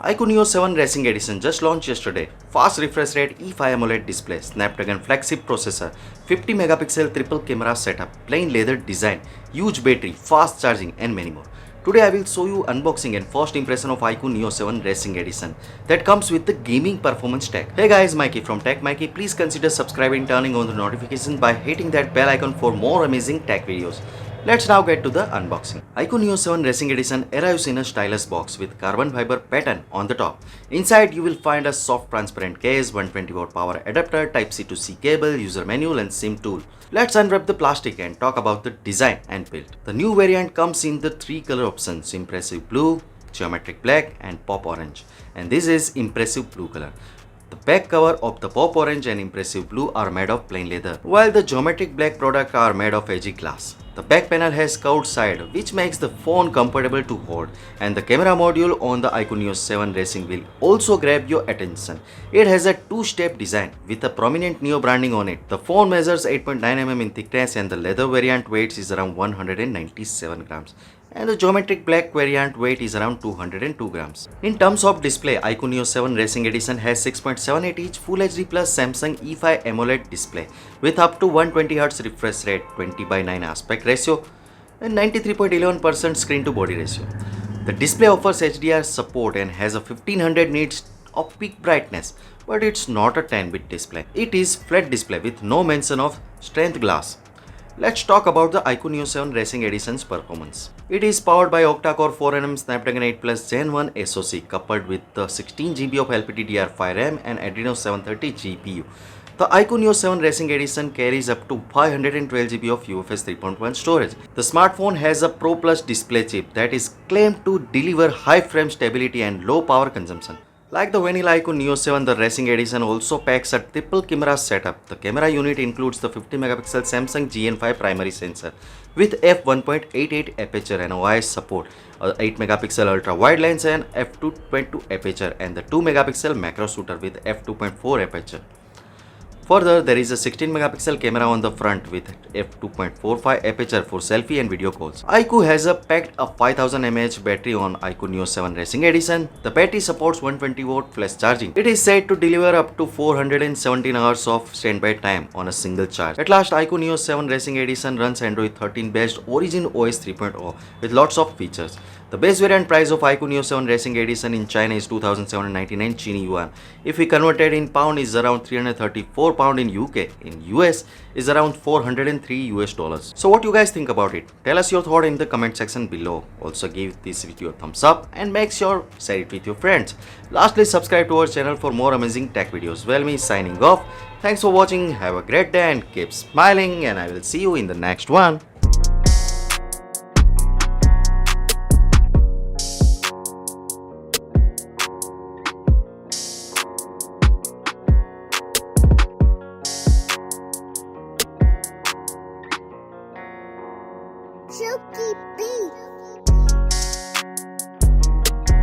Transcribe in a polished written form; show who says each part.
Speaker 1: IQOO Neo 7 Racing Edition just launched yesterday. Fast refresh rate E5 AMOLED display, Snapdragon flagship processor, 50 megapixel triple camera setup, plain leather design, huge battery, fast charging and many more. Today I will show you unboxing and first impression of IQOO Neo 7 Racing Edition that comes with the gaming performance tech. Hey guys, Maiky from techmaiky. Please consider subscribing and turning on the notification by hitting that bell icon for more amazing tech videos. Let's now get to the unboxing. IQOO Neo 7 Racing Edition arrives in a stylish box with carbon fiber pattern on the top. Inside you will find a soft transparent case, 120-watt power adapter, Type-C to C cable, user manual and SIM tool. Let's unwrap the plastic and talk about the design and build. The new variant comes in the 3 color options: impressive blue, geometric black and pop orange. And this is impressive blue color. The back cover of the pop orange and impressive blue are made of plain leather, while the geometric black products are made of edgy glass. The back panel has curved side, which makes the phone comfortable to hold, and the camera module on the IQOO Neo 7 Racing will also grab your attention. It has a two-step design with a prominent Neo branding on it. The phone measures 8.9 mm in thickness and the leather variant weight is around 197 grams. And the geometric black variant weight is around 202 grams. In terms of display, IQOO Neo 7 Racing Edition has 6.78 inch Full HD Plus Samsung E5 AMOLED display with up to 120Hz refresh rate, 20:9 aspect ratio and 93.11% screen to body ratio. The display offers HDR support and has a 1500 nits of peak brightness, but it's not a 10-bit display. It is flat display with no mention of strength glass. Let's talk about the IQOO Neo 7 Racing Edition's performance. It is powered by octa-core 4nm Snapdragon 8 Plus Gen 1 SoC coupled with the 16GB of LPDDR5 RAM and Adreno 730 GPU. The IQOO Neo 7 Racing Edition carries up to 512GB of UFS 3.1 storage. The smartphone has a Pro Plus display chip that is claimed to deliver high frame stability and low power consumption. Like the vanilla IQOO Neo 7, the Racing Edition also packs a triple camera setup. The camera unit includes the 50 megapixel Samsung GN5 primary sensor with f1.88 aperture and OIS support, 8 megapixel ultra wide lens and f2.2 aperture and the 2 megapixel macro shooter with f2.4 aperture. Further, there is a 16 megapixel camera on the front with f2.45 aperture for selfie and video calls. IQOO has packed a 5000 mAh battery on IQOO Neo 7 Racing Edition. The battery supports 120-watt flash charging. It is said to deliver up to 417 hours of standby time on a single charge. At last, IQOO Neo 7 Racing Edition runs Android 13 based Origin OS 3.0 with lots of features. The base variant price of IQOO Neo 7 Racing Edition in China is 2,799 Chini Yuan. If we converted in pound, is around 334 pound in UK. In US is around 403 US dollars. So what you guys think about it? Tell us your thought in the comment section below. Also give this video a thumbs up and make sure share it with your friends. Lastly, subscribe to our channel for more amazing tech videos. Well, me signing off. Thanks for watching. Have a great day and keep smiling, and I will see you in the next one.